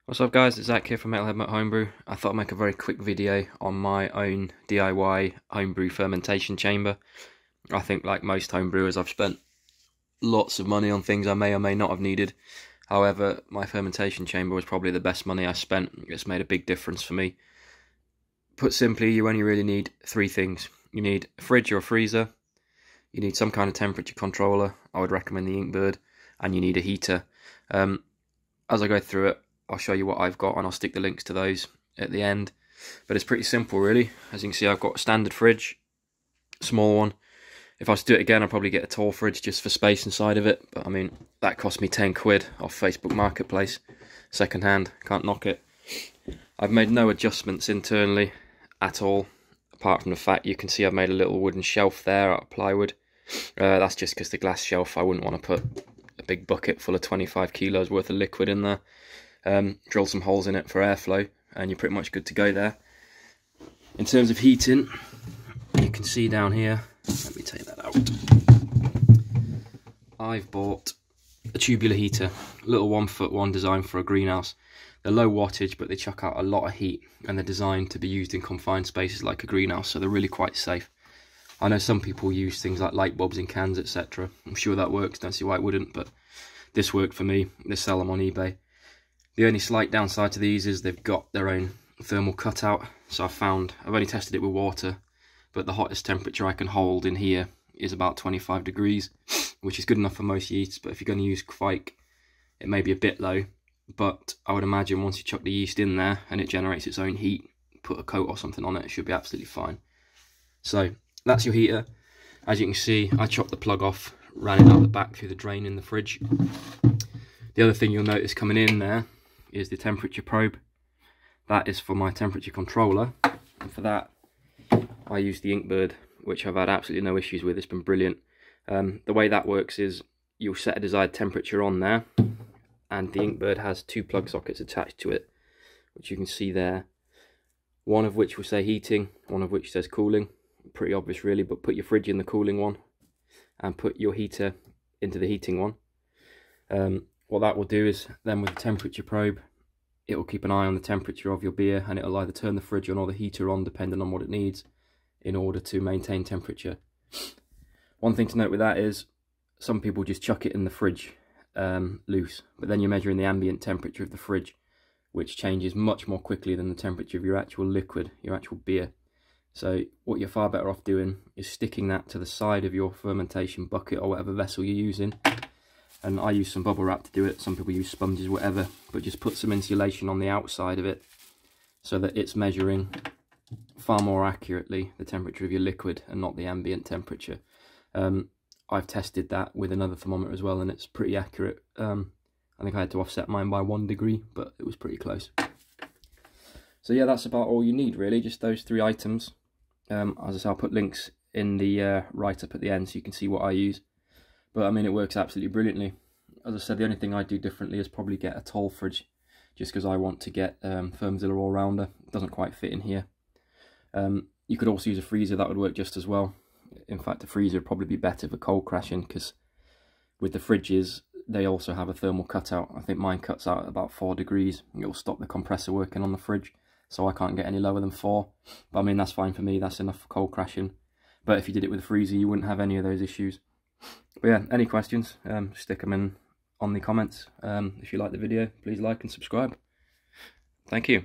What's up guys, it's Zach here from Metalhead Homebrew. I thought I'd make a very quick video on my own DIY homebrew fermentation chamber. I think like most homebrewers I've spent lots of money on things I may or may not have needed. However, my fermentation chamber was probably the best money I spent. It's made a big difference for me. Put simply, you only really need three things. You need a fridge or a freezer, you need some kind of temperature controller, I would recommend the Inkbird, and you need a heater. As I go through it, I'll show you what I've got and I'll stick the links to those at the end. But it's pretty simple really. As you can see, I've got a standard fridge, small one. If I was to do it again, I'd probably get a tall fridge just for space inside of it. But I mean, that cost me 10 quid off Facebook Marketplace, second hand, can't knock it. I've made no adjustments internally at all, apart from the fact you can see I've made a little wooden shelf there out of plywood. That's just because the glass shelf, I wouldn't want to put a big bucket full of 25 kilos worth of liquid in there. Drill some holes in it for airflow and you're pretty much good to go there. In terms of heating, you can see down here, let me take that out, I've bought a tubular heater, a little 1-foot one designed for a greenhouse. They're low wattage but they chuck out a lot of heat and they're designed to be used in confined spaces like a greenhouse, so they're really quite safe. I know some people use things like light bulbs in cans, etc. I'm sure that works, don't see why it wouldn't, but this worked for me. They sell them on eBay. The only slight downside to these is they've got their own thermal cutout. So I've only tested it with water, but the hottest temperature I can hold in here is about 25 degrees, which is good enough for most yeasts. But if you're going to use Kvike, it may be a bit low. But I would imagine once you chuck the yeast in there and it generates its own heat, put a coat or something on it, it should be absolutely fine. So that's your heater. As you can see, I chopped the plug off, ran it out the back through the drain in the fridge. The other thing you'll notice coming in there is the temperature probe. That is for my temperature controller, and for that I use the Inkbird, which I've had absolutely no issues with. It's been brilliant. The way that works is you'll set a desired temperature on there, and the Inkbird has two plug sockets attached to it, which you can see there. One of which will say heating, one of which says cooling. Pretty obvious really, but put your fridge in the cooling one and put your heater into the heating one. What that will do is then with the temperature probe, it will keep an eye on the temperature of your beer and it will either turn the fridge on or the heater on depending on what it needs in order to maintain temperature. One thing to note with that is some people just chuck it in the fridge loose, but then you're measuring the ambient temperature of the fridge, which changes much more quickly than the temperature of your actual liquid, your actual beer. So what you're far better off doing is sticking that to the side of your fermentation bucket or whatever vessel you're using. And I use some bubble wrap to do it, some people use sponges, whatever, but just put some insulation on the outside of it so that it's measuring far more accurately the temperature of your liquid and not the ambient temperature. I've tested that with another thermometer as well and it's pretty accurate. I think I had to offset mine by 1 degree, but it was pretty close. So yeah, that's about all you need really, just those three items. As I say, I'll put links in the write-up at the end so you can see what I use. But I mean, it works absolutely brilliantly. As I said, the only thing I do differently is probably get a tall fridge, just because I want to get Firmzilla all-rounder. It doesn't quite fit in here. You could also use a freezer, that would work just as well. In fact, a freezer would probably be better for cold crashing, because with the fridges, they also have a thermal cutout. I think mine cuts out at about 4 degrees. It'll stop the compressor working on the fridge, so I can't get any lower than 4. But I mean, that's fine for me, that's enough for cold crashing. But if you did it with a freezer, you wouldn't have any of those issues. But yeah, any questions, stick them in on the comments. If you like the video, please like and subscribe. Thank you.